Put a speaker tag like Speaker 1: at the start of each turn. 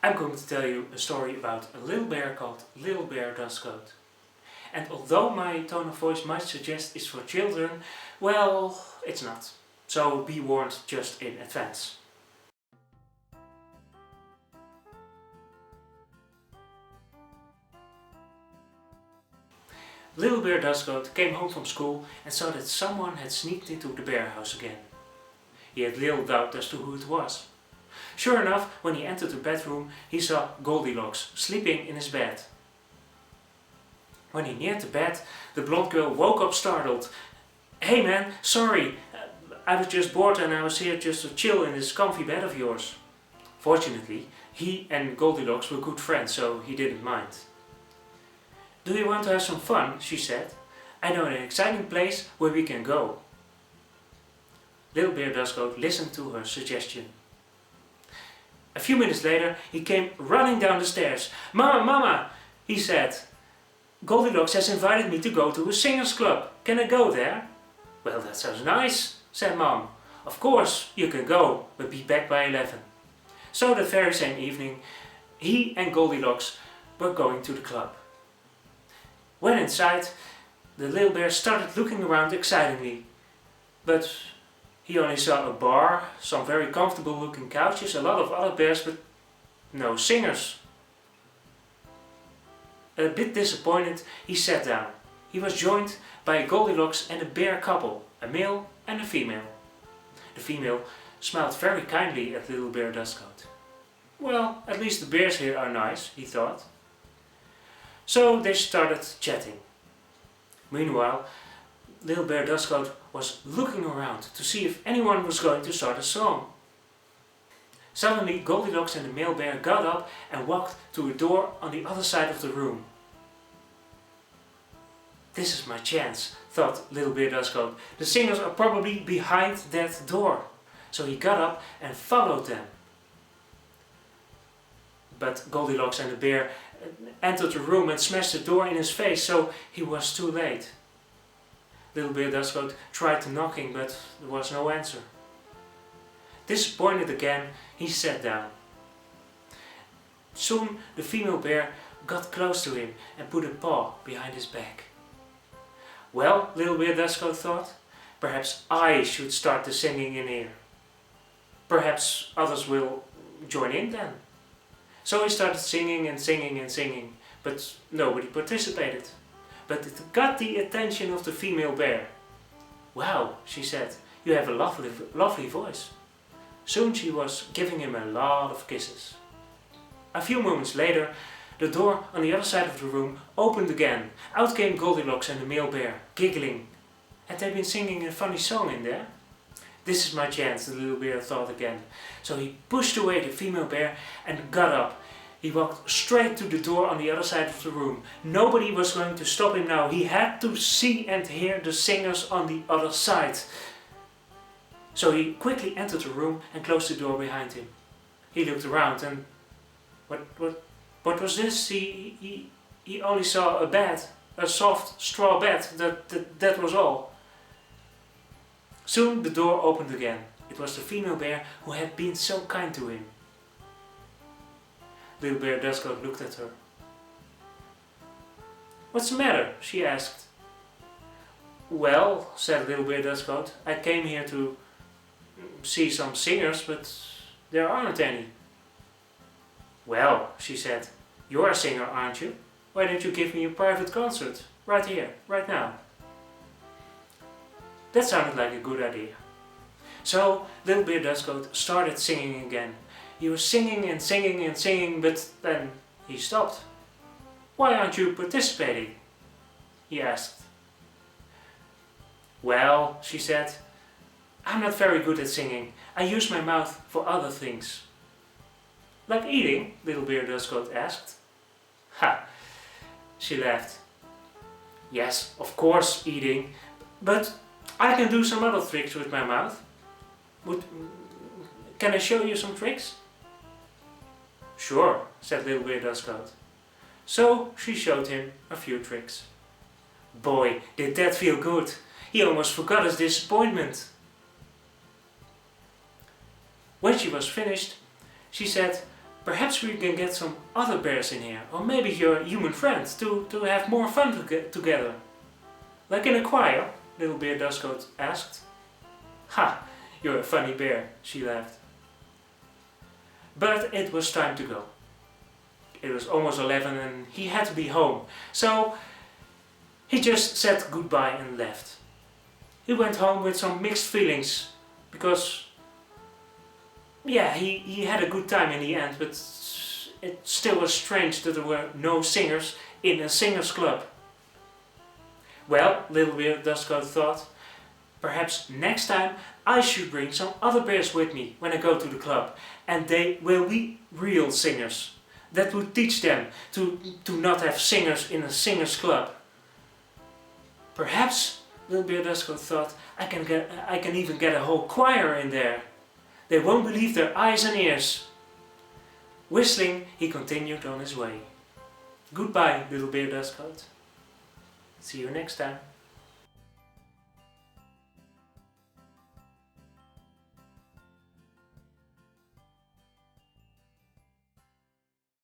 Speaker 1: I'm going to tell you a story about a little bear called Little Bear Dustcoat. And although my tone of voice might suggest it's for children, well, it's not. So be warned just in advance. Little Bear Dustcoat came home from school and saw that someone had sneaked into the bear house again. He had little doubt as to who it was. Sure enough, when he entered the bedroom, he saw Goldilocks sleeping in his bed. When he neared the bed, the blonde girl woke up startled. "Hey man, sorry, I was just bored and I was here just to chill in this comfy bed of yours." Fortunately, he and Goldilocks were good friends, so he didn't mind. "Do you want to have some fun?" she said. "I know an exciting place where we can go." Little Bear Dustcoat listened to her suggestion. A few minutes later, he came running down the stairs. "Mama, Mama," he said. "Goldilocks has invited me to go to a singers club. Can I go there?" "Well, that sounds nice," said Mom. "Of course you can go, but be back by 11. So that very same evening, he and Goldilocks were going to the club. When inside, the little bear started looking around excitedly. But he only saw a bar, some very comfortable looking couches, a lot of other bears, but no singers. A bit disappointed, he sat down. He was joined by a Goldilocks and a bear couple, a male and a female. The female smiled very kindly at Little Bear Dustcoat. "Well, at least the bears here are nice," he thought. So they started chatting. Meanwhile, Little Bear Dustcoat was looking around to see if anyone was going to start a song. Suddenly Goldilocks and the male bear got up and walked to a door on the other side of the room. "This is my chance," thought Little Bear Dustcoat. "The singers are probably behind that door." So he got up and followed them. But Goldilocks and the bear entered the room and smashed the door in his face, so he was too late. Little Bear Dustcoat tried knocking, but there was no answer. Disappointed again, he sat down. Soon the female bear got close to him and put a paw behind his back. "Well," Little Bear Dustcoat thought, "perhaps I should start the singing in here. Perhaps others will join in then." So he started singing and singing and singing, but nobody participated. But it got the attention of the female bear. "Wow," she said, "you have a lovely voice." Soon she was giving him a lot of kisses. A few moments later, the door on the other side of the room opened again. Out came Goldilocks and the male bear, giggling. Had they been singing a funny song in there? "This is my chance," the little bear thought again. So he pushed away the female bear and got up. He walked straight to the door on the other side of the room. Nobody was going to stop him now. He had to see and hear the singers on the other side. So he quickly entered the room and closed the door behind him. He looked around and what was this? He only saw a bed, a soft straw bed. That was all. Soon the door opened again. It was the female bear who had been so kind to him. Little Bear Dustcoat looked at her. "What's the matter?" she asked. "Well," said Little Bear Dustcoat, "I came here to see some singers, but there aren't any." "Well," she said, "you're a singer, aren't you? Why don't you give me a private concert? Right here, right now." That sounded like a good idea. So Little Bear Dustcoat started singing again. He was singing and singing and singing, but then he stopped. "Why aren't you participating?" he asked. "Well," she said, "I'm not very good at singing. I use my mouth for other things." "Like eating?" Little Bear Dustcoat asked. "Ha!" she laughed. "Yes, of course eating, but I can do some other tricks with my mouth. Can I show you some tricks?" "Sure," said Little Bear Dustcoat. So she showed him a few tricks. Boy, did that feel good. He almost forgot his disappointment. When she was finished, she said, Perhaps we can get some other bears in here, or maybe your human friends, to have more fun together. Like in a choir, little bear Dustcoat asked. Ha, you're a funny bear, she laughed. But it was time to go. It was almost 11 and he had to be home, so he just said goodbye and left. He went home with some mixed feelings, because yeah, he had a good time in the end, but it still was strange that there were no singers in a singers club. Well, little bear Dustcoat thought, perhaps next time I should bring some other bears with me when I go to the club, and they will be real singers. That would teach them to not have singers in a singers club. Perhaps, little bear Dustcoat thought, I can even get a whole choir in there. They won't believe their eyes and ears. Whistling, he continued on his way. Goodbye, little bear Dustcoat. See you next time.